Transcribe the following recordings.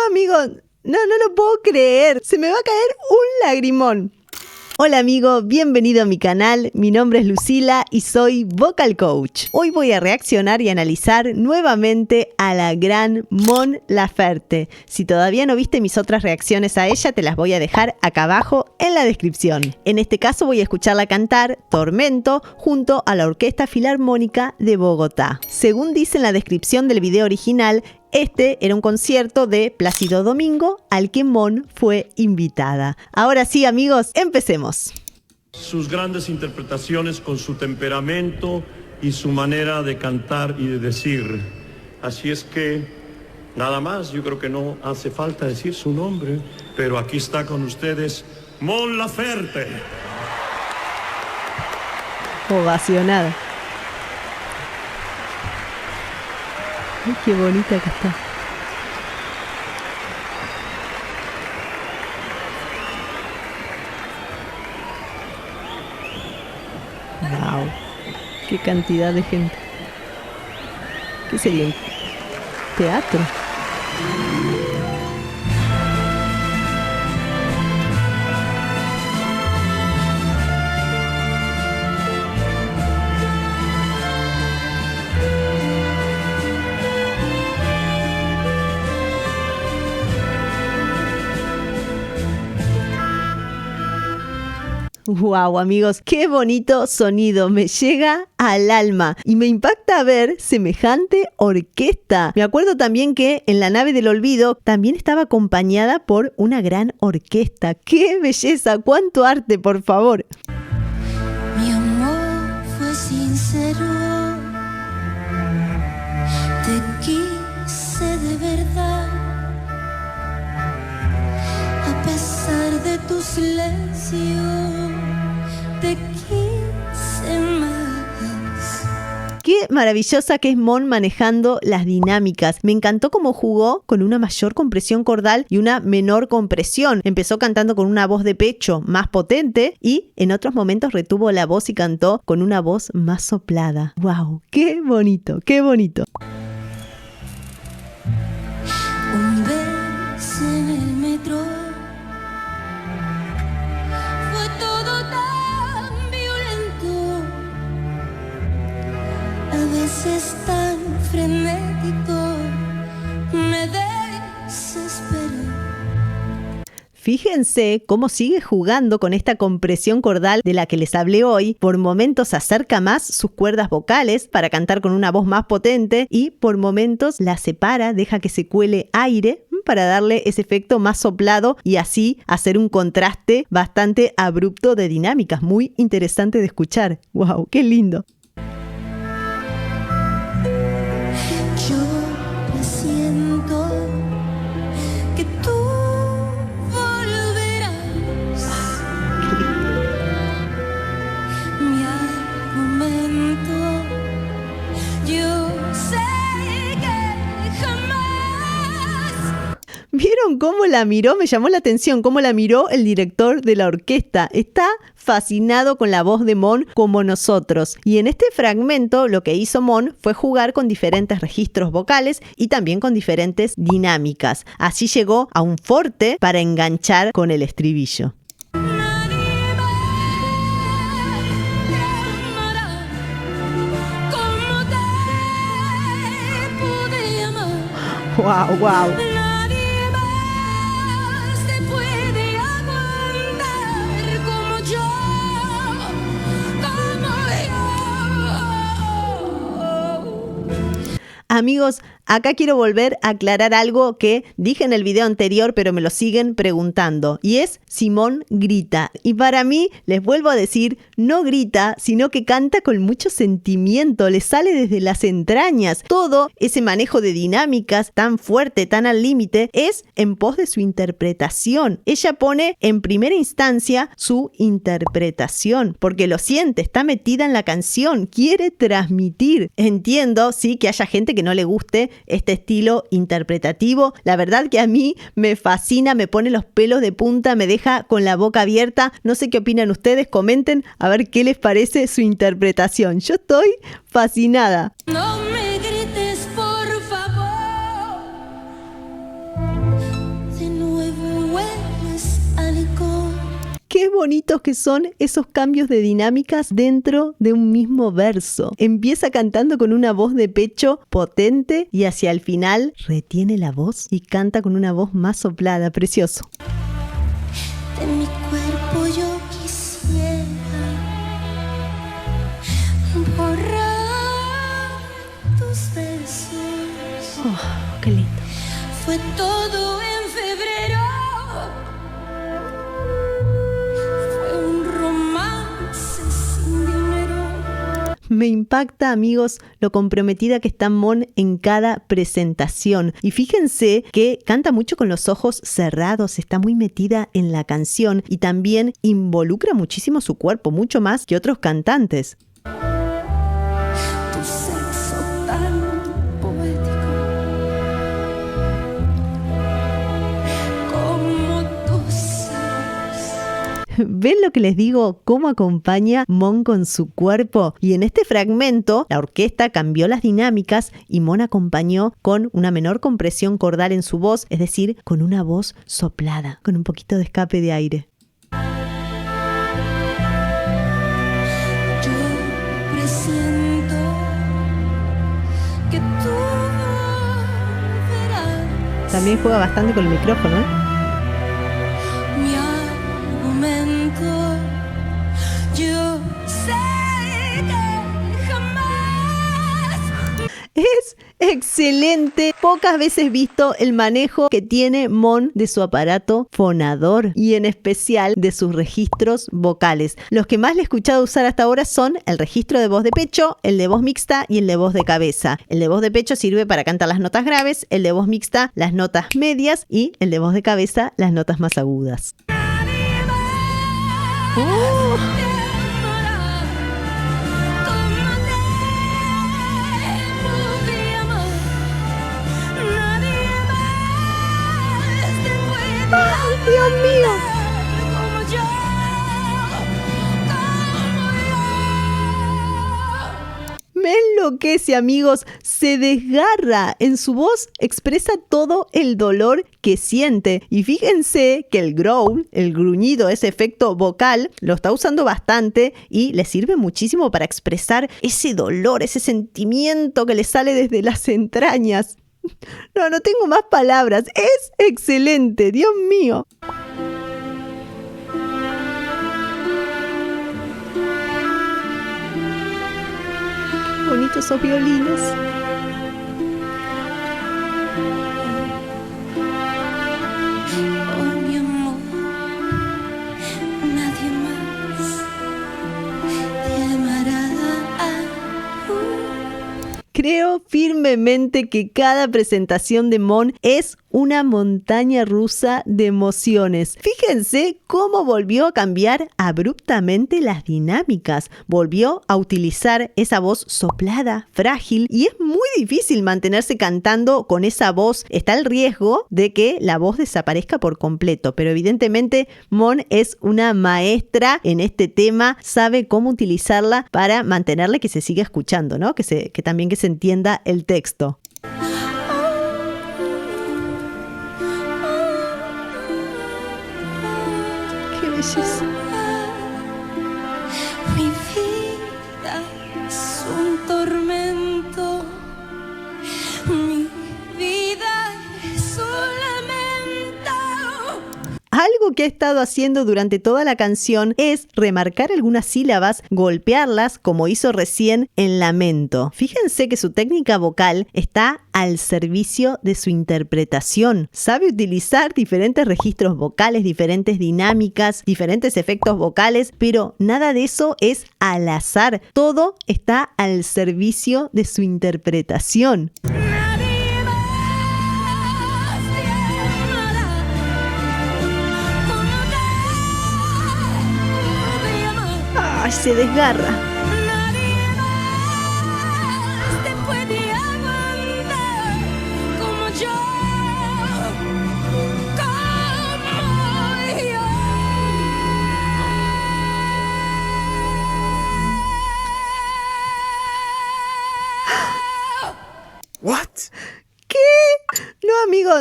amigos, no lo puedo creer. Se me va a caer un lagrimón. Hola amigo, bienvenido a mi canal, mi nombre es Lucila y soy Vocal Coach. Hoy voy a reaccionar y analizar nuevamente a la gran Mon Laferte. Si todavía no viste mis otras reacciones a ella, te las voy a dejar acá abajo en la descripción. En este caso voy a escucharla cantar Tormento junto a la Orquesta Filarmónica de Bogotá. Según dice en la descripción del video original, este era un concierto de Plácido Domingo al que Mon fue invitada. Ahora sí, amigos, empecemos. Sus grandes interpretaciones con su temperamento y su manera de cantar y de decir. Así es que, nada más, yo creo que no hace falta decir su nombre, pero aquí está con ustedes Mon Laferte. Ovacionada. Ay, qué bonita que está. Wow, qué cantidad de gente. ¿Qué sería? ¿Un teatro? Wow, amigos, qué bonito sonido, me llega al alma y me impacta ver semejante orquesta. Me acuerdo también que en La Nave del Olvido también estaba acompañada por una gran orquesta. ¡Qué belleza! ¡Cuánto arte, por favor! Mi amor fue sincero, te quise de verdad, a pesar de tu silencio. Te quise más. Qué maravillosa que es Mon manejando las dinámicas. Me encantó cómo jugó con una mayor compresión cordal y una menor compresión. Empezó cantando con una voz de pecho más potente y en otros momentos retuvo la voz y cantó con una voz más soplada. ¡Wow! ¡Qué bonito! ¡Qué bonito! Un beso en el metro. Es tan frenético, me desespero. Fíjense cómo sigue jugando con esta compresión cordal de la que les hablé hoy. Por momentos acerca más sus cuerdas vocales para cantar con una voz más potente y por momentos la separa, deja que se cuele aire para darle ese efecto más soplado y así hacer un contraste bastante abrupto de dinámicas. Muy interesante de escuchar. ¡Wow! ¡Qué lindo! ¿Vieron cómo la miró? Me llamó la atención cómo la miró el director de la orquesta. Está fascinado con la voz de Mon como nosotros. Y en este fragmento lo que hizo Mon fue jugar con diferentes registros vocales y también con diferentes dinámicas. Así llegó a un forte para enganchar con el estribillo. ¡Wow, wow! Amigos, acá quiero volver a aclarar algo que dije en el video anterior, pero me lo siguen preguntando. Y es si Mon grita. Y para mí, les vuelvo a decir, no grita, sino que canta con mucho sentimiento. Le sale desde las entrañas. Todo ese manejo de dinámicas tan fuerte, tan al límite, es en pos de su interpretación. Ella pone en primera instancia su interpretación, porque lo siente, está metida en la canción, quiere transmitir. Entiendo, sí, que haya gente que no le guste este estilo interpretativo. La verdad que a mí me fascina, me pone los pelos de punta, me deja con la boca abierta. No sé qué opinan ustedes, comenten a ver qué les parece su interpretación. Yo estoy fascinada. No me grites, por favor. bonitos que son esos cambios de dinámicas dentro de un mismo verso. Empieza cantando con una voz de pecho potente y hacia el final retiene la voz y canta con una voz más soplada. Precioso. De mi cuerpo yo quisiera borrar tus besos. Oh, qué lindo. Fue todo en febrero. Fue un romance sin dinero. Me impacta, amigos, lo comprometida que está Mon en cada presentación. Y fíjense que canta mucho con los ojos cerrados, está muy metida en la canción y también involucra muchísimo su cuerpo, mucho más que otros cantantes. Tu sexo tan poético como tus senos. ¿Ven lo que les digo? ¿Cómo acompaña Mon con su cuerpo? Y en este fragmento, la orquesta cambió las dinámicas y Mon acompañó con una menor compresión cordal en su voz, es decir, con una voz soplada, con un poquito de escape de aire. Yo presiento que tú verás También juega bastante con el micrófono, ¿eh? mi argumento. Yo sé que jamás. Es excelente. Pocas veces visto el manejo que tiene Mon de su aparato fonador y en especial de sus registros vocales. Los que más le he escuchado usar hasta ahora son el registro de voz de pecho, el de voz mixta y el de voz de cabeza. El de voz de pecho sirve para cantar las notas graves, el de voz mixta las notas medias y el de voz de cabeza las notas más agudas. ¡Dios mío! Me enloquece, amigos, se desgarra. En su voz expresa todo el dolor que siente. Y fíjense que el growl, el gruñido, ese efecto vocal, lo está usando bastante y le sirve muchísimo para expresar ese dolor, ese sentimiento que le sale desde las entrañas. No tengo más palabras. Es excelente, Dios mío. Bonitos esos violines. Oh, mi amor, nadie más te amará. Creo firmemente que cada presentación de Mon es una montaña rusa de emociones. Fíjense cómo volvió a cambiar abruptamente las dinámicas. Volvió a utilizar esa voz soplada, frágil, y es muy difícil mantenerse cantando con esa voz. Está el riesgo de que la voz desaparezca por completo, pero evidentemente Mon es una maestra en este tema, sabe cómo utilizarla para mantenerle que se siga escuchando, ¿no? Que también se entienda el texto. ¡Qué belleza! Mi vida es un tormento. Mi vida es un lamento. Algo que ha estado haciendo durante toda la canción es remarcar algunas sílabas, golpearlas como hizo recién en Lamento. Fíjense que su técnica vocal está al servicio de su interpretación. Sabe utilizar diferentes registros vocales, diferentes dinámicas, diferentes efectos vocales, pero nada de eso es al azar. Todo está al servicio de su interpretación. Nadie más te amará como te amar. ¡Ay, se desgarra! Nadie más te puede aguantar como yo, como yo. What? ¿Qué? No, amigo,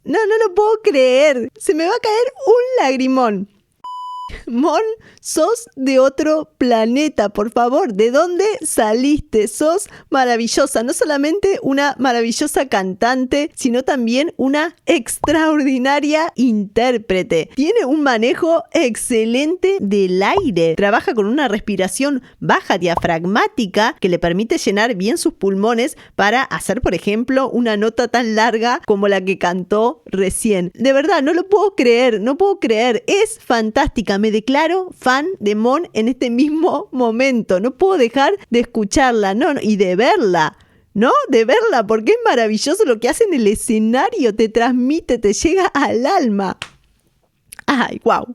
no lo puedo creer. Se me va a caer un lagrimón. Mon, sos de otro planeta, por favor. ¿De dónde saliste? Sos maravillosa. No solamente una maravillosa cantante, sino también una extraordinaria intérprete. Tiene un manejo excelente del aire. Trabaja con una respiración baja diafragmática que le permite llenar bien sus pulmones para hacer, por ejemplo, una nota tan larga como la que cantó recién. De verdad, no lo puedo creer, no puedo creer. Es fantástica. Me declaro fan de Mon en este mismo momento. No puedo dejar de escucharla, y de verla. ¿No? De verla, porque es maravilloso lo que hace en el escenario. Te transmite, te llega al alma. ¡Ay, wow!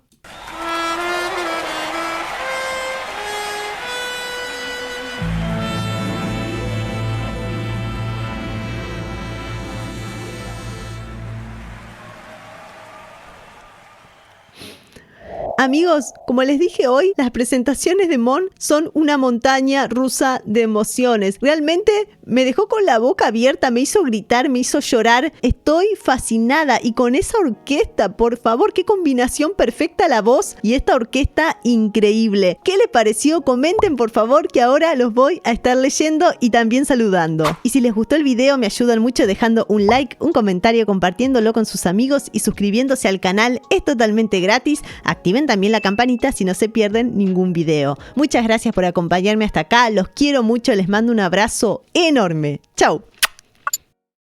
Amigos, como les dije hoy, las presentaciones de Mon son una montaña rusa de emociones. Realmente me dejó con la boca abierta, me hizo gritar, me hizo llorar. Estoy fascinada y con esa orquesta, por favor, qué combinación perfecta la voz y esta orquesta increíble. ¿Qué les pareció? Comenten, por favor, que ahora los voy a estar leyendo y también saludando. Y si les gustó el video, me ayudan mucho dejando un like, un comentario, compartiéndolo con sus amigos y suscribiéndose al canal. Es totalmente gratis. Activen también la campanita si no se pierden ningún video. Muchas gracias por acompañarme hasta acá. Los quiero mucho. Les mando un abrazo enorme. ¡Chau!